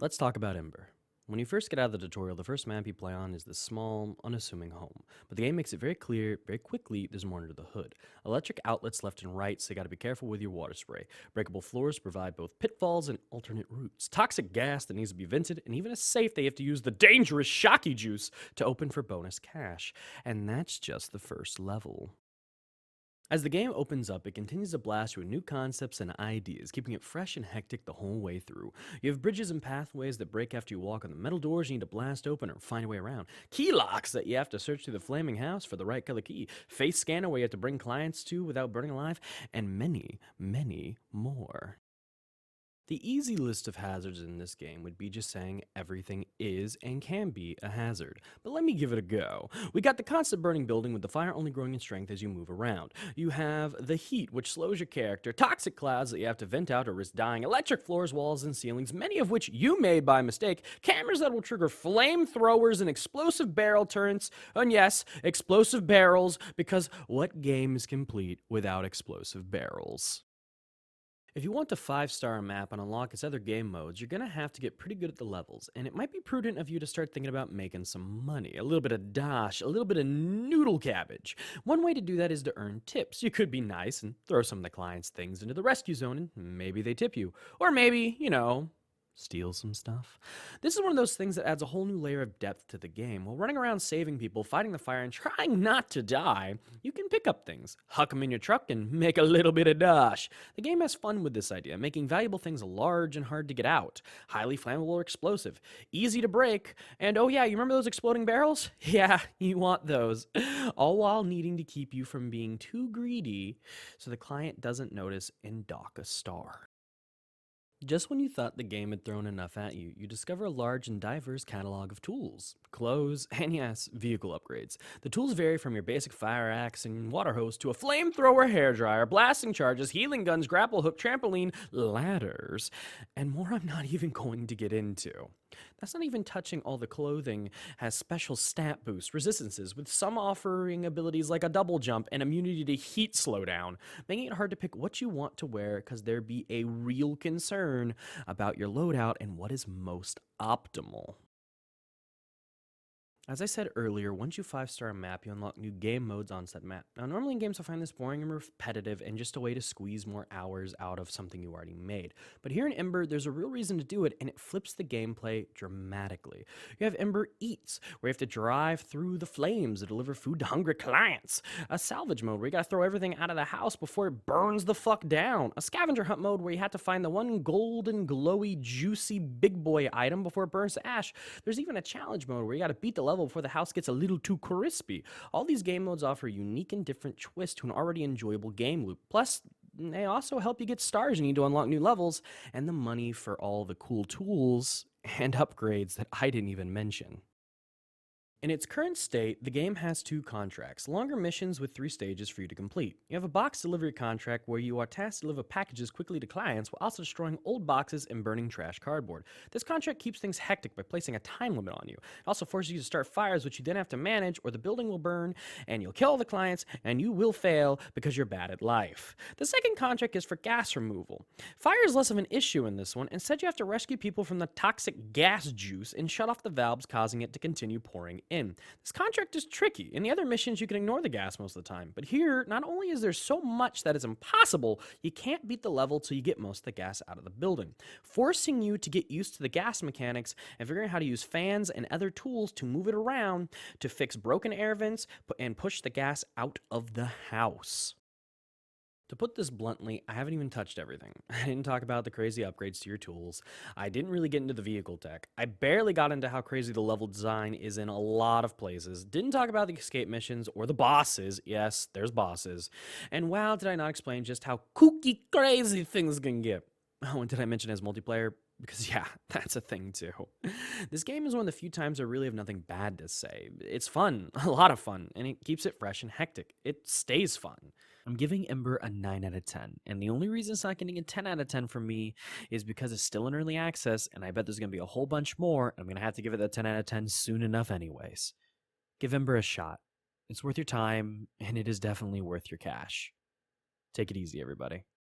Let's talk about Embr. When you first get out of the tutorial, the first map you play on is this small, unassuming home. But the game makes it very clear, very quickly, there's more under the hood. Electric outlets left and right, so you gotta be careful with your water spray. Breakable floors provide both pitfalls and alternate routes. Toxic gas that needs to be vented, and even a safe they have to use the dangerous shocky juice to open for bonus cash. And that's just the first level. As the game opens up, it continues to blast you with new concepts and ideas, keeping it fresh and hectic the whole way through. You have bridges and pathways that break after you walk on them, metal doors you need to blast open or find a way around, key locks that you have to search through the flaming house for the right color key, face scanner where you have to bring clients to without burning alive, and many, many more. The easy list of hazards in this game would be just saying everything is and can be a hazard. But let me give it a go. We got the constant burning building with the fire only growing in strength as you move around. You have the heat, which slows your character, toxic clouds that you have to vent out or risk dying, electric floors, walls, and ceilings, many of which you made by mistake, cameras that will trigger flamethrowers and explosive barrel turrets, and yes, explosive barrels, because what game is complete without explosive barrels? If you want to 5-star a map and unlock its other game modes, you're gonna have to get pretty good at the levels, and it might be prudent of you to start thinking about making some money. A little bit of dosh, a little bit of noodle cabbage. One way to do that is to earn tips. You could be nice and throw some of the client's things into the rescue zone, and maybe they tip you. Or maybe, steal some stuff. This is one of those things that adds a whole new layer of depth to the game. While running around saving people, fighting the fire, and trying not to die, you can pick up things, huck them in your truck, and make a little bit of dosh. The game has fun with this idea, making valuable things large and hard to get out, highly flammable or explosive, easy to break, and oh yeah, you remember those exploding barrels? Yeah, you want those. All while needing to keep you from being too greedy so the client doesn't notice and dock a star. Just when you thought the game had thrown enough at you, you discover a large and diverse catalog of tools, clothes, and yes, vehicle upgrades. The tools vary from your basic fire axe and water hose to a flamethrower hairdryer, blasting charges, healing guns, grapple hook, trampoline, ladders, and more I'm not even going to get into. That's not even touching all the clothing has special stat boosts, resistances, with some offering abilities like a double jump and immunity to heat slowdown, making it hard to pick what you want to wear because there be a real concern about your loadout and what is most optimal. As I said earlier, once you 5-star a map, you unlock new game modes on said map. Now, normally in games, I find this boring and repetitive and just a way to squeeze more hours out of something you already made. But here in Embr, there's a real reason to do it, and it flips the gameplay dramatically. You have Embr Eats, where you have to drive through the flames to deliver food to hungry clients. A salvage mode, where you gotta throw everything out of the house before it burns the fuck down. A scavenger hunt mode, where you have to find the one golden, glowy, juicy big boy item before it burns to ash. There's even a challenge mode, where you gotta beat the level before the house gets a little too crispy. All these game modes offer a unique and different twist to an already enjoyable game loop. Plus, they also help you get stars you need to unlock new levels, and the money for all the cool tools and upgrades that I didn't even mention. In its current state, the game has 2 contracts, longer missions with 3 stages for you to complete. You have a box delivery contract where you are tasked to deliver packages quickly to clients while also destroying old boxes and burning trash cardboard. This contract keeps things hectic by placing a time limit on you. It also forces you to start fires which you then have to manage or the building will burn and you'll kill all the clients and you will fail because you're bad at life. The second contract is for gas removal. Fire is less of an issue in this one. Instead, you have to rescue people from the toxic gas juice and shut off the valves causing it to continue pouring in. This contract is tricky. In the other missions, you can ignore the gas most of the time. But here, not only is there so much that is impossible, you can't beat the level till you get most of the gas out of the building, forcing you to get used to the gas mechanics and figuring out how to use fans and other tools to move it around to fix broken air vents and push the gas out of the house. To put this bluntly, I haven't even touched everything. I didn't talk about the crazy upgrades to your tools. I didn't really get into the vehicle tech. I barely got into how crazy the level design is in a lot of places. Didn't talk about the escape missions or the bosses. Yes, there's bosses. And wow, did I not explain just how kooky crazy things can get. Oh, and did I mention as multiplayer? Because yeah, that's a thing too. This game is one of the few times I really have nothing bad to say. It's fun, a lot of fun, and it keeps it fresh and hectic. It stays fun. I'm giving Embr a 9 out of 10, and the only reason it's not getting a 10 out of 10 from me is because it's still in early access, and I bet there's going to be a whole bunch more, and I'm going to have to give it that 10 out of 10 soon enough anyways. Give Embr a shot. It's worth your time, and it is definitely worth your cash. Take it easy, everybody.